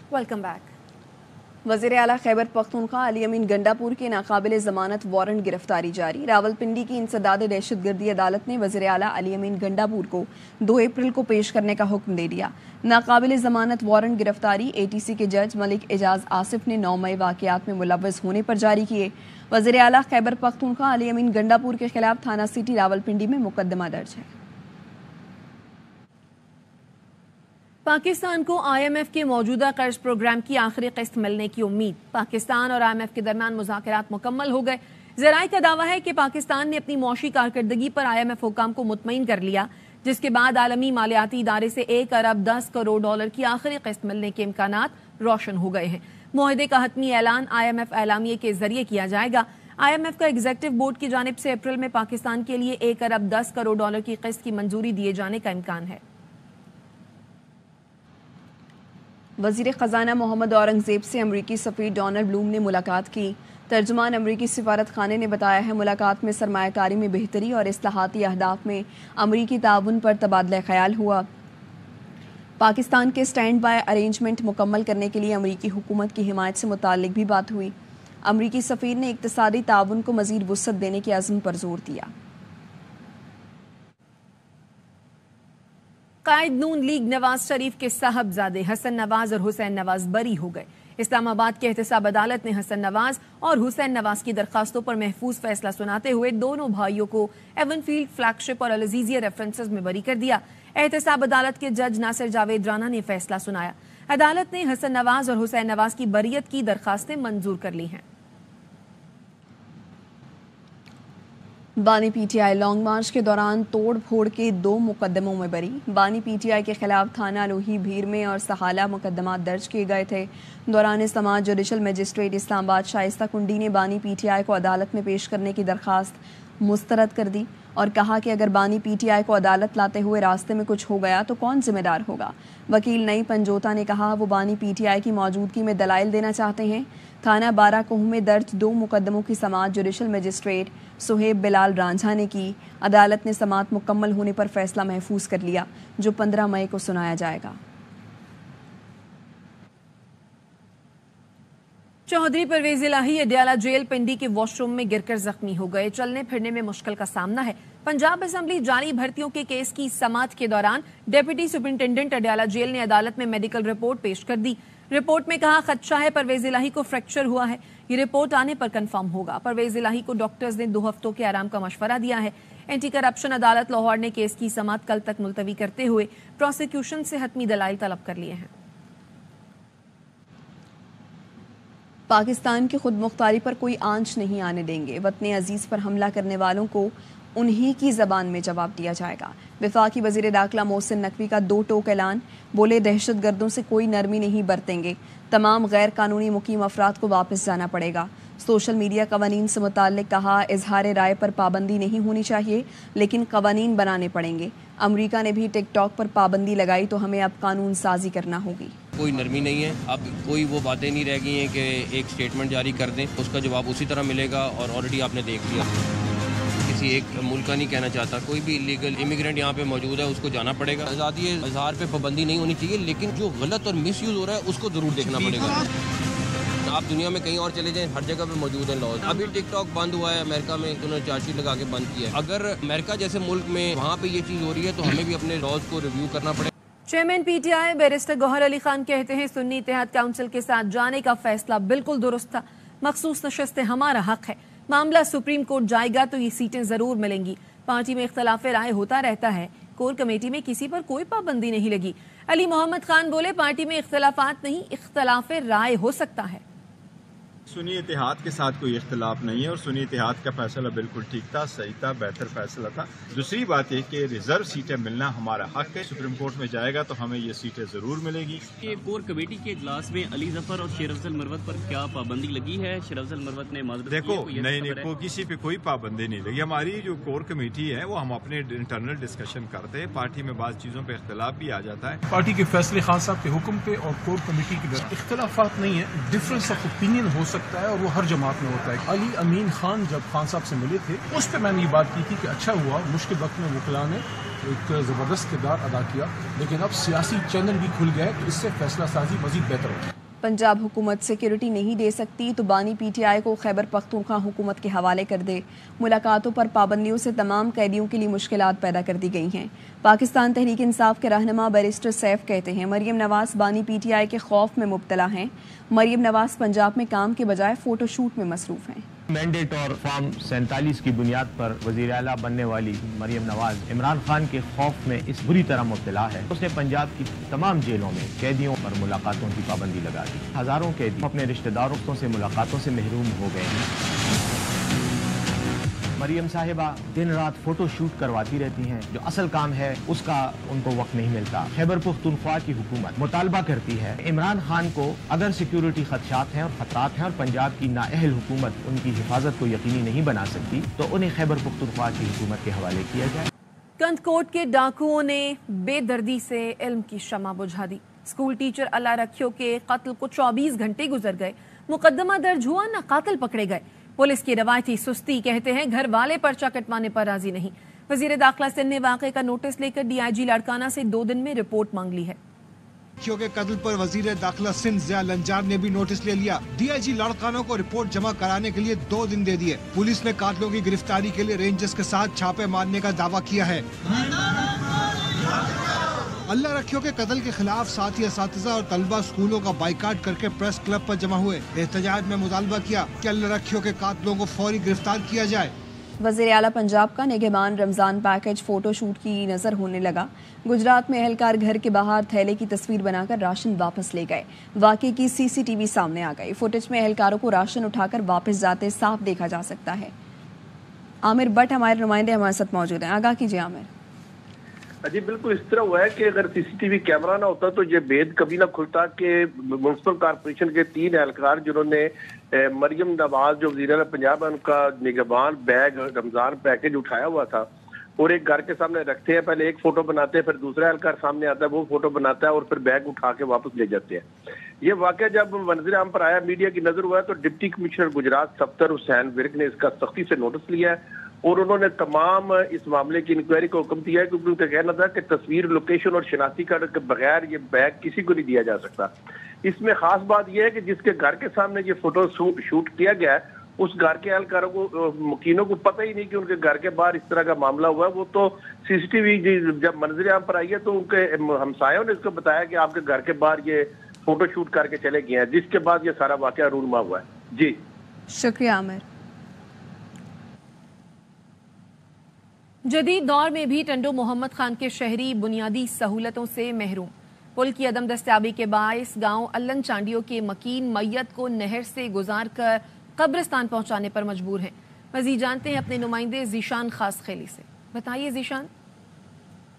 Welcome back. वज़ीर आला खैबर पख्तूनख्वा अली अमीन गंडापुर के नाकाबिल ज़मानत वारंट गिरफ्तारी जारी। रावलपिंडी की इंसदाद दहशतगर्दी अदालत ने वज़ीर आला अली अमीन गंडापुर को 2 अप्रैल को पेश करने का हुक्म दे दिया। नाकाबिल ज़मानत वारंट गिरफ्तारी ATC के जज मलिक एजाज आसिफ ने 9 मई वाक़यात में मुलव्वस होने पर जारी किए। वज़ीर आला खैबर पख्तूनख्वा अली अमीन गंडापुर के खिलाफ थाना सिटी रावलपिंडी में मुकदमा दर्ज है। पाकिस्तान को IMF के मौजूदा कर्ज प्रोग्राम की आखिरी किस्त मिलने की उम्मीद। पाकिस्तान और IMF के दरमियान मुज़ाकरात मुकम्मल हो गए। ज़राए का दावा है कि पाकिस्तान ने अपनी मौशी कारकर्दगी पर IMF हुकाम को मुतमईन कर लिया, जिसके बाद आलमी मालियाती इदारे से 1 अरब 10 करोड़ डॉलर की आखिरी किस्त मिलने के इम्कानात रोशन हो गए हैं। मुआहदे का हतमी ऐलान IMF एलामिये के जरिए किया जाएगा। IMF का एग्जीक्यूटिव बोर्ड की जानिब से अप्रैल में पाकिस्तान के लिए 1 अरब 10 करोड़ डॉलर की किस्त की मंजूरी दिए जाने का इम्कान है। वज़ीर ख़ज़ाना मोहम्मद औरंगज़ेब से अमरीकी सफ़ीर डोनाल्ड ब्लूम ने मुलाकात की। तर्जुमान अमरीकी सिफारत खाने ने बताया है मुलाकात में सरमायाकारी में बेहतरी और इस्लाहाती अहदाफ में अमरीकी ताउन पर तबादला ख़याल हुआ। पाकिस्तान के स्टैंड बाय अरेंजमेंट मुकम्मल करने के लिए अमरीकी हुकूमत की हिमायत से मुताल्लिक भी बात हुई। अमरीकी सफ़ीर ने इक़्तिसादी ताउन को मज़ीद वुसअत देने के अज़्म पर जोर दिया। कायद नून लीग नवाज शरीफ के साहबजादे हसन नवाज और हुसैन नवाज बरी हो गए। इस्लामाबाद के एहतसाब अदालत ने हसन नवाज और हुसैन नवाज की दरखास्तों पर महफूज फैसला सुनाते हुए दोनों भाइयों को एवनफील्ड फ्लैगशिप और अल-अज़ीज़िया रेफरेंसेस में बरी कर दिया। एहतसाब अदालत के जज नासिर जावेद राना ने फैसला सुनाया। अदालत ने हसन नवाज और हुसैन नवाज की बरीयत की दरखास्तें मंजूर कर ली हैं। बानी PTI लॉन्ग मार्च के दौरान तोड़ फोड़ के 2 मुकदमों में बरी। बानी PTI के खिलाफ थाना लोही भीर में और सहाला मुकदमा दर्ज किए गए थे। दौरान समाज जुडिशल मजिस्ट्रेट इस्लामाबाद शाइस्ता कुंडी ने बानी PTI को अदालत में पेश करने की दरखास्त मुस्तरद कर दी और कहा कि अगर बानी PTI को अदालत लाते हुए रास्ते में कुछ हो गया तो कौन जिम्मेदार होगा। वकील नई पंजोता ने कहा वो बानी PTI की मौजूदगी में दलाइल देना चाहते हैं। थाना 12 कोह में दर्ज 2 मुकदमों की समाअत जुडिशल मजिस्ट्रेट सुहेब बिलाल रांझा ने की। अदालत ने समाअत मुकम्मल होने पर फैसला महफूज कर लिया, जो 15 मई को सुनाया जाएगा। चौधरी परवेज इलाही अडयाला जेल पिंडी के वॉशरूम में गिरकर जख्मी हो गए। चलने फिरने में मुश्किल का सामना है। पंजाब असेंबली जारी भर्तियों के केस की समाअत के दौरान डिप्टी सुपरिंटेंडेंट अडयाला जेल ने अदालत में मेडिकल रिपोर्ट पेश कर दी। रिपोर्ट में कहा खदशा है परवेज इलाही को फ्रैक्चर हुआ है। ये रिपोर्ट आने पर कंफर्म होगा। परवेज इलाही को डॉक्टर्स ने 2 हफ्तों के आराम का मशवरा दिया है। एंटी करप्शन अदालत लाहौर ने केस की समाअत कल तक मुलतवी करते हुए प्रोसिक्यूशन से हतमी दलाइल तलब कर लिए हैं। पाकिस्तान की खुद मुख्तारी पर कोई आंच नहीं आने देंगे। वतन अजीज पर हमला करने वालों को उन्हीं की जबान में जवाब दिया जाएगा। वफाकी वजीर दाखिला मोहसिन नकवी का 2 टोक ऐलान। बोले दहशत गर्दों से कोई नरमी नहीं बरतेंगे। तमाम गैर कानूनी मुकीम अफराद को वापस जाना पड़ेगा। सोशल मीडिया कवानीन से मुताल्लिक कहा इजहार राय पर पाबंदी नहीं होनी चाहिए, लेकिन कवानीन बनाने पड़ेंगे। अमरीका ने भी टिकटॉक पर पाबंदी लगाई तो हमें अब कानून साजी करना होगी। कोई नरमी नहीं है। अब कोई वो बातें नहीं रह गई हैं कि एक स्टेटमेंट जारी कर दें, उसका जवाब उसी तरह मिलेगा और ऑलरेडी आपने देख लिया। किसी एक मुल्क का नहीं कहना चाहता, कोई भी इलीगल इमिग्रेंट यहाँ पे मौजूद है उसको जाना पड़ेगा। आज़ादी इजहार पे पाबंदी नहीं होनी चाहिए, लेकिन जो गलत और मिस यूज़ हो रहा है उसको ज़रूर देखना पड़ेगा। आप दुनिया में कहीं और चले जाएं, हर जगह पे मौजूद है लॉज। अभी टिकटॉक बंद हुआ है अमेरिका में, उन्होंने चार्जशीट लगा के बंद किया है। अगर अमेरिका जैसे मुल्क में वहाँ पे ये चीज़ हो रही है तो हमें भी अपने लॉज को रिव्यू करना पड़ेगा। Chairman PTI barrister Gohar Ali Khan कहते हैं सुन्नी इत्तेहाद काउंसिल के साथ जाने का फैसला बिल्कुल दुरुस्त था। मखसूस नशस्तें हमारा हक है। मामला सुप्रीम कोर्ट जाएगा तो ये सीटें जरूर मिलेंगी। पार्टी में इख्तलाफ राय होता रहता है। कोर कमेटी में किसी पर कोई पाबंदी नहीं लगी। अली मोहम्मद खान बोले पार्टी में इख्तलाफात नहीं, इख्तलाफ राय हो सकता है। सुन्नी इत्तेहाद के साथ कोई इख्तलाफ नहीं है और सुन्नी इत्तेहाद का फैसला बिल्कुल ठीक था, सही था, बेहतर फैसला था। दूसरी बात है कि रिजर्व सीटें मिलना हमारा हक है। सुप्रीम कोर्ट में जाएगा तो हमें ये सीटें जरूर मिलेगी। ये कोर कमेटी के इजलास में अली जफर और शेर अफजल मरवत पर क्या पाबंदी लगी है? शेर अफजल मरवत ने देखो नहीं, किसी पे कोई पाबंदी नहीं लगी। हमारी जो कोर कमेटी है वो हम अपने इंटरनल डिस्कशन करते हैं। पार्टी में बात चीजों पे इख्तलाफ भी आ जाता है। पार्टी के फैसले खान साहब के हुक्म पे और कोर कमेटी के इख्तलाफात नहीं है। डिफरेंस ऑफ ओपिनियन हो सकता है और वो हर जमात में होता है। अली अमीन खान जब खान साहब से मिले थे उस पर मैंने ये बात की थी कि अच्छा हुआ मुश्किल वक्त में वकला ने एक ज़बरदस्त किरदार अदा किया, लेकिन अब सियासी चैनल भी खुल गए तो इससे फैसला साजी मजीद बेहतर होगी। पंजाब हुकूमत सिक्योरिटी नहीं दे सकती तो बानी PTI को खैबर पख्तूनख्वा हुकूमत के हवाले कर दे। मुलाकातों पर पाबंदियों से तमाम कैदियों के लिए मुश्किलात पैदा कर दी गई हैं। पाकिस्तान तहरीक इंसाफ के रहनुमा बैरिस्टर सैफ कहते हैं मरियम नवाज बानी PTI के खौफ में मुब्तला हैं। मरियम नवाज पंजाब में काम के बजाय फोटो शूट में मसरूफ हैं। मैंडेट और फॉर्म 47 की बुनियाद पर वज़ीर आला बनने वाली मरियम नवाज इमरान खान के खौफ में इस बुरी तरह मुब्तला है। उसने पंजाब की तमाम जेलों में कैदियों पर मुलाकातों की पाबंदी लगा दी। हजारों कैदी अपने रिश्तेदारों से मुलाकातों से महरूम हो गए हैं। मरियम साहिबा दिन रात फोटो शूट करवाती रहती हैं। जो असल काम है उसका उनको वक्त नहीं मिलता। खैबर पख्तूनख्वा की हुकूमत मुतालबा करती है इमरान खान को अगर सिक्योरिटी खदशात हैं और खतरात हैं और पंजाब की नाअहल हुकूमत उनकी हिफाजत को यकीनी नहीं बना सकती तो उन्हें खैबर पख्तूनख्वा की हुकूमत के हवाले किया जाए। कंदकोट के डाकुओं ने बेदर्दी से इल्म की शमा बुझा दी। स्कूल टीचर अल्लाह रखियो के कत्ल को 24 घंटे गुजर गए। मुकदमा दर्ज हुआ न कातिल पकड़े गए। पुलिस की रवायती सुस्ती, कहते हैं घर वाले पर्चा कटवाने पर राजी नहीं। वजीर दाखिला सिंध ने वाक़े का नोटिस लेकर DIG लाड़काना से 2 दिन में रिपोर्ट मांग ली है। के कत्ल पर वजीर दाखिला सिंध ज़िया लंजार ने भी नोटिस ले लिया। DIG लाड़काना को रिपोर्ट जमा कराने के लिए 2 दिन दे दिए। पुलिस ने कातिलों की गिरफ्तारी के लिए रेंजर्स के साथ छापे मारने का दावा किया है। अल्लाह रखियो के कत्ल के खिलाफ साथी असातिज़ा और तलबा स्कूलों का बाइकाट करके प्रेस क्लब पर जमा हुए। एहतजाज में मुतालबा किया कि अल्लाह रखियो के कातिलों को फौरी गिरफ्तार किया जाए। वज़ीर आला पंजाब का निगहबान रमज़ान पैकेज फोटो शूट की नज़र होने लगा। गुजरात में एहलकार घर के बाहर थैले की तस्वीर बनाकर राशन वापस ले गए। वाक़े की CCTV सामने आ गई। फुटेज में एहलकारों को राशन उठाकर वापस जाते साफ देखा जा सकता है। आमिर भट्ट हमारे नुमाइंदे हमारे साथ मौजूद हैं। आगाह कीजिए आमिर। जी बिल्कुल इस तरह हुआ है कि अगर CCTV कैमरा ना होता तो ये भेद कभी ना खुलता कि म्युनिसिपल कॉर्पोरेशन के 3 एहलकार जिन्होंने मरियम नवाज जो वज़ीर आला पंजाब है उनका निगहबान बैग रमजान पैकेज उठाया हुआ था और एक घर के सामने रखते हैं। पहले एक फोटो बनाते हैं, फिर दूसरा एहलकार सामने आता है, वो फोटो बनाता है और फिर बैग उठा के वापस ले जाते हैं। ये वाकया जब मंजर आम पर आया, मीडिया की नजर हुआ, तो डिप्टी कमिश्नर गुजरात सफ्तर हुसैन विर्क ने इसका सख्ती से नोटिस लिया है और उन्होंने तमाम इस मामले की इंक्वायरी को हुक्म दिया है, क्योंकि उनका कहना था कि तस्वीर, लोकेशन और शनाख्ती कार्ड के बगैर ये बैग किसी को नहीं दिया जा सकता। इसमें खास बात यह है कि जिसके घर के सामने ये फोटो शूट किया गया है उस घर के एहलकारों को, मुकीनों को पता ही नहीं कि उनके घर के बाहर इस तरह का मामला हुआ है। वो तो CCTV जब मंजर आम पर आई है तो उनके हमसायों ने इसको बताया कि आपके घर के बाहर ये फोटो शूट करके चले गए हैं, जिसके बाद ये सारा वाकया रूनमा हुआ है। जी शुक्रिया आमिर। जदीद दौर में भी टंडो मोहम्मद खान के शहरी बुनियादी सहूलतों से महरूम। पुल की अदम दस्तियाबी के बायस गांव अल्लन चांडियों के मकीन मैयत को नहर से गुजार कर कब्रिस्तान पहुंचाने पर मजबूर हैं। मजीद जानते हैं अपने नुमाइंदे जीशान खास खेली से। बताइए जीशान।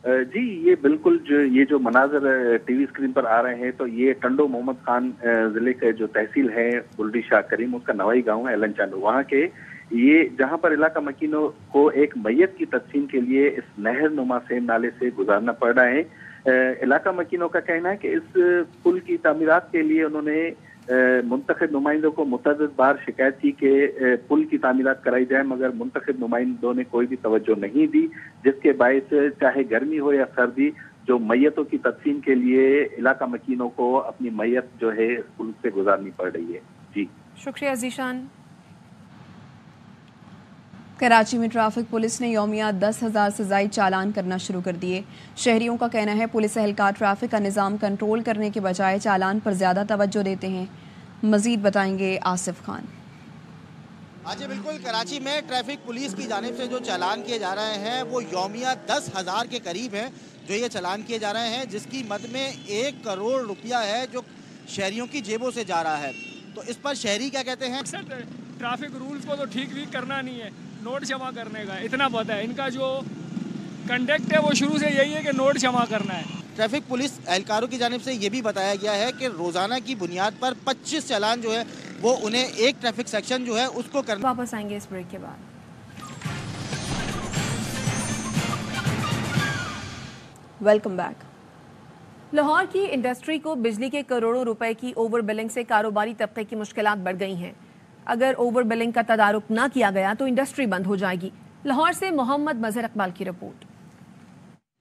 जी ये बिल्कुल ये जो मनाजर टीवी स्क्रीन पर आ रहे हैं तो ये टंडो मोहम्मद खान जिले के जो तहसील है बुल्डी शाह करीम, उसका नवाई गांव है अल्लन चांडो, वहाँ के ये जहां पर इलाका मकीनों को एक मैयत की तदफीन के लिए इस नहर नुमा से नाले से गुजारना पड़ रहा है। इलाका मकीनों का कहना है कि इस पुल की तामीरात के लिए उन्होंने मुंतखब नुमाइंदों को मुतअद्दिद बार शिकायत की कि पुल की तामीरात कराई जाए, मगर मुंतखब नुमाइंदों ने कोई भी तवज्जो नहीं दी, जिसके बायस चाहे गर्मी हो या सर्दी जो मैयतों की तदफीन के लिए इलाका मकीनों को अपनी मैयत जो है पुल से गुजारनी पड़ रही है। जी शुक्रिया जीशान। कराची में ट्रैफिक पुलिस ने यौमिया 10,000 से ज़ायद चालान करना शुरू कर दिए। शहरियों का कहना है पुलिस एहलकार ट्रैफिक का निज़ाम कंट्रोल करने के बजाय चालान पर ज़्यादा तवज्जो देते हैं। मज़ीद बताएंगे आसिफ खान। आज बिल्कुल कराची में ट्रैफिक पुलिस की जानिब से जो चालान किए जा रहे हैं वो यौमिया 10,000 के करीब हैं जो ये चालान किए जा रहे हैं, जिसकी मद में 1 करोड़ रुपया है जो शहरियों की जेबों से जा रहा है। तो इस पर शहरी क्या कहते हैं? ट्रैफिक रूल्स को तो ठीक भी करना नहीं है, नोट जमा करने का इतना पता है। इनका जो कंडक्ट है वो शुरू से यही है कि नोट जमा करना है। ट्रैफिक पुलिस एहलकारों की जानिब से ये भी बताया गया है कि रोजाना की बुनियाद पर 25 चालान जो है वो उन्हें एक ट्रैफिक सेक्शन जो है उसको करना। वापस आएंगे इस ब्रेक के बाद। Welcome back. लाहौर की इंडस्ट्री को बिजली के करोड़ों रुपए की ओवर बिलिंग से कारोबारी तबके की मुश्किलात बढ़ गई हैं। अगर ओवर बिलिंग का तदारुक न किया गया तो इंडस्ट्री बंद हो जाएगी। लाहौर से मोहम्मद मजहर इकबाल की रिपोर्ट।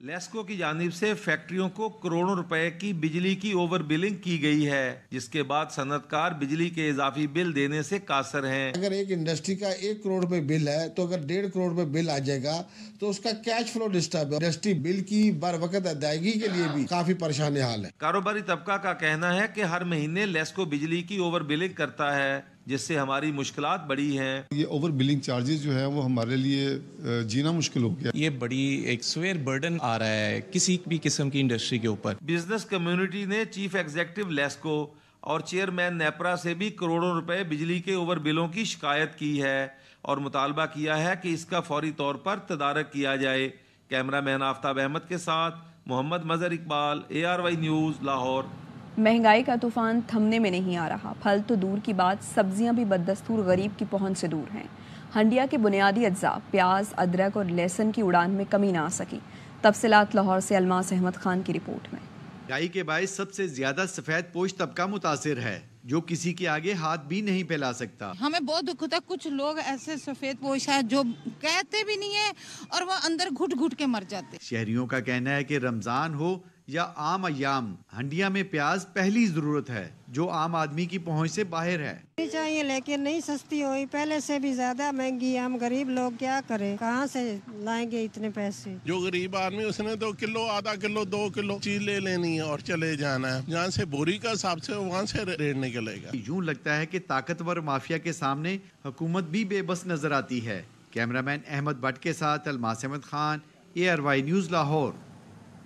लेस्को की जानिब से फैक्ट्रियों को करोड़ों रुपए की बिजली की ओवर बिलिंग की गई है, जिसके बाद सनतकार बिजली के इजाफी बिल देने से कासर हैं। अगर एक इंडस्ट्री का 1 करोड़ रुपए बिल है तो अगर 1.5 करोड़ रुपए बिल आ जाएगा तो उसका कैश फ्लो डिस्टर्ब है। इंडस्ट्री बिल की बर वक्त अदायगी के लिए भी काफी परेशान हाल है। कारोबारी तबका का कहना है कि हर महीने लेस्को बिजली की ओवर बिलिंग करता है, जिससे हमारी मुश्किलात बढ़ी हैं। ये ओवर बिलिंग चार्जेस जो है वो हमारे लिए जीना मुश्किल हो गया। ये बड़ी एक स्वेयर बर्डन आ रहा है किसी भी किस्म की इंडस्ट्री के ऊपर। बिजनेस कम्युनिटी ने चीफ एग्जीक्यूटिव लेस्को और चेयरमैन नेपरा से भी करोड़ों रुपए बिजली के ओवर बिलों की शिकायत की है और मुतालबा किया है कि इसका फौरी तौर पर तदारक किया जाए। कैमरामैन आफ्ताब अहमद के साथ मोहम्मद मजहर इकबाल, ARY न्यूज़, लाहौर। महंगाई का तूफान थमने में नहीं आ रहा। फल तो दूर की बात, सब्जियां भी बददस्तूर गरीब की पहुंच से दूर हैं। हंडिया के बुनियादी अज्जा प्याज, अदरक और लहसुन की उड़ान में कमी ना आ सकी। तफसीलात लाहौर से अलमास अहमद खान की रिपोर्ट में। महंगाई के बायस सबसे ज्यादा सफेद पोश तबका मुतासिर है, जो किसी के आगे हाथ भी नहीं फैला सकता। हमें बहुत दुख होता है, कुछ लोग ऐसे सफेद पोश है जो कहते भी नहीं है और वो अंदर घुट घुट के मर जाते। शहरियों का कहना है कि रमजान हो या आम अयाम, हंडिया में प्याज पहली जरूरत है जो आम आदमी की पहुंच से बाहर है। चाहिए लेकिन नहीं सस्ती हुई, पहले से भी ज्यादा महंगी। हम गरीब लोग क्या करें, कहाँ से लाएंगे इतने पैसे। जो गरीब आदमी उसने 2 किलो, आधा किलो, 2 किलो चीज ले लेनी है और चले जाना है। जहाँ से बोरी का हिसाब से वहाँ से रेट निकलेगा। यूं लगता है कि ताकतवर माफिया के सामने हुकूमत भी बेबस नजर आती है। कैमरामैन अहमद भट्ट के साथ Almas Ahmed Khan, ARY news, Lahore.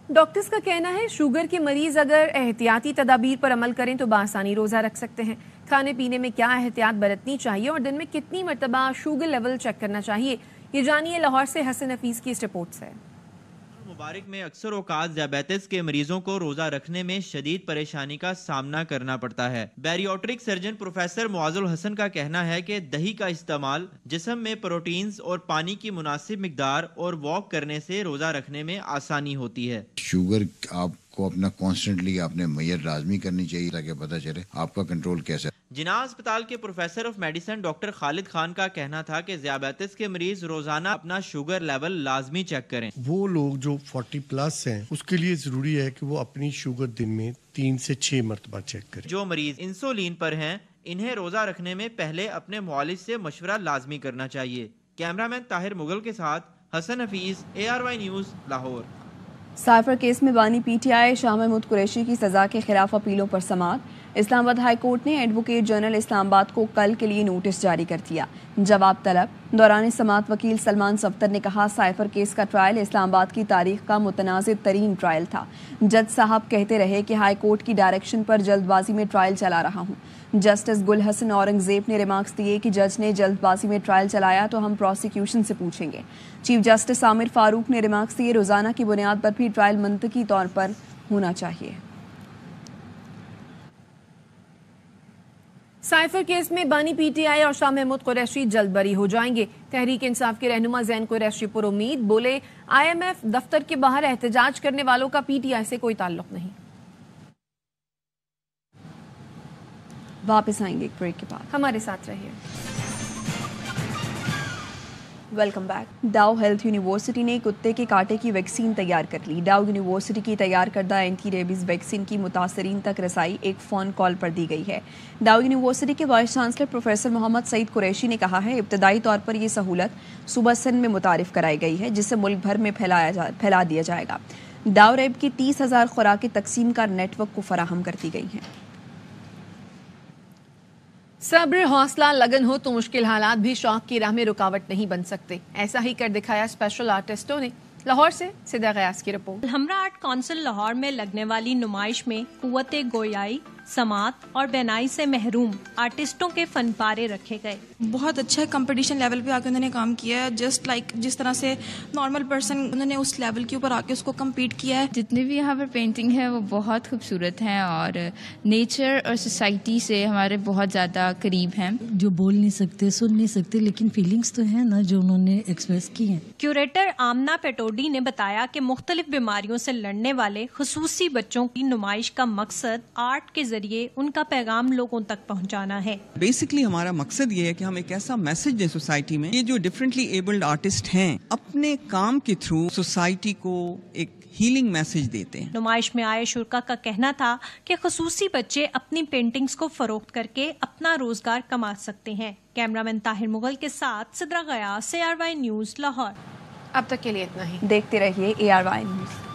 Doctors का कहना है शुगर के मरीज अगर एहतियाती तदाबीर पर अमल करें तो बासानी रोज़ा रख सकते हैं। खाने पीने में क्या एहतियात बरतनी चाहिए और दिन में कितनी मरतबा शुगर लेवल चेक करना चाहिए, ये जानिए लाहौर से हसन हफीज की इस रिपोर्ट से। मुबारक में अक्सर औकात ज़ियाबेतिस के मरीजों को रोजा रखने में शदीद परेशानी का सामना करना पड़ता है। बैरियोट्रिक सर्जन प्रोफेसर मुआजुल हसन का कहना है कि दही का इस्तेमाल, जिस्म में प्रोटीन्स और पानी की मुनासिब मिकदार और वॉक करने से रोजा रखने में आसानी होती है। शुगर आपको अपना कॉन्स्टेंटली आपने मैयर लाजमी करनी चाहिए ताकि पता चले आपका कंट्रोल कैसा है। जिना अस्पताल के professor of medicine doctor Khalid Khan का कहना था कि ज़ियाबेतिस के मरीज रोजाना अपना शुगर लेवल लाजमी चेक करें। वो लोग जो 40 प्लस हैं उसके लिए जरूरी है कि वो अपनी शुगर दिन में 3 से 6 मरतबा चेक करें। जो मरीज इंसुलिन पर हैं, इन्हें रोजा रखने में पहले अपने मुआलिज से मशवरा लाजमी करना चाहिए। कैमरामैन ताहिर मुगल के साथ Hassan Hafeez, ARY news, Lahore. Cipher case में बानी PTI शाह महमूद कुरैशी की सजा के खिलाफ अपीलों पर समाअत। इस्लामाबाद हाई कोर्ट ने एडवोकेट जनरल इस्लामाबाद को कल के लिए नोटिस जारी कर दिया। जवाब तलब दौरान समाअत वकील सलमान सफ्तर ने कहा, साइफर केस का ट्रायल इस्लामाबाद की तारीख का मुतनाज़िर तरीन ट्रायल था। जज साहब कहते रहे कि हाई कोर्ट की डायरेक्शन पर जल्दबाजी में ट्रायल चला रहा हूँ। जस्टिस गुल हसन औरंगजेब ने रिमार्क्स दिए कि जज ने जल्दबाजी में ट्रायल चलाया तो हम प्रोसिक्यूशन से पूछेंगे। चीफ जस्टिस आमिर फारूक ने रिमार्क्स दिए, रोजाना की बुनियाद पर भी ट्रायल मंतकी तौर पर होना चाहिए। साइफर केस में बानी PTI और शाह महमूद कुरैशी जल्द बरी हो जाएंगे। तहरीक इंसाफ के रहनुमा जैन कुरैशी पर उम्मीद, बोले IMF दफ्तर के बाहर एहतजाज करने वालों का PTI से कोई ताल्लुक नहीं। वापस आएंगे एक ब्रेक के बाद, हमारे साथ रहिए। Welcome back. डाउ हेल्थ यूनिवर्सिटी ने कुत्ते के कांटे की वैक्सीन तैयार कर ली। डाउ यूनिवर्सिटी की तैयार करदा एंटी रेबीज वैक्सीन की मुतासरीन तक रसाई एक फ़ोन कॉल पर दी गई है। डाउ यूनिवर्सिटी के vice chancellor professor Mohammad Saeed Qureshi ने कहा है, इब्तदाई तौर पर यह सहूलत सूबा सिंध में मुतारिफ कराई गई है, जिसे मुल्क भर में फैला दिया जाएगा। डाउ रेब की 30,000 खुराकें तकसीम का नेटवर्क को फराहम कर दी गई हैं। सब्र, हौसला, लगन हो तो मुश्किल हालात भी शौक की राह में रुकावट नहीं बन सकते। ऐसा ही कर दिखाया स्पेशल आर्टिस्टों ने। लाहौर से सिदा गयास की रिपोर्ट। हमरा आर्ट काउंसिल लाहौर में लगने वाली नुमाइश में कुव्वते गोयाई, समात और बेनाई से महरूम आर्टिस्टों के फन पारे रखे गए। बहुत अच्छा कंपटीशन लेवल पे आके उन्होंने काम किया है। जस्ट लाइक जिस तरह से नॉर्मल पर्सन उन्होंने उस लेवल के ऊपर आके उसको कम्पीट किया है। जितने भी यहाँ पर पेंटिंग है वो बहुत खूबसूरत हैं और नेचर और सोसाइटी से हमारे बहुत ज़्यादा करीब हैं। जो बोल नहीं सकते, सुन नहीं सकते, लेकिन फीलिंग्स तो है ना जो उन्होंने एक्सप्रेस की हैं। क्यूरेटर आमना पेटोडी ने बताया कि मुख्तलिफ बीमारियों से लड़ने वाले खुसूसी बच्चों की नुमाइश का मकसद आर्ट के जरिए उनका पैगाम लोगों तक पहुंचाना है। बेसिकली हमारा मकसद ये है कि हम एक ऐसा मैसेज दें सोसाइटी में, ये जो डिफरेंटली एबल्ड आर्टिस्ट हैं अपने काम के थ्रू सोसाइटी को एक हीलिंग मैसेज देते हैं। नुमाइश में आए शुरका का कहना था कि खसूसी बच्चे अपनी पेंटिंग्स को फरोख्त करके अपना रोजगार कमा सकते हैं। कैमरामैन ताहिर मुगल के साथ सिद्रा गयास, ARY न्यूज, लाहौर। अब तक के लिए इतना ही। देखते रहिए ARY न्यूज।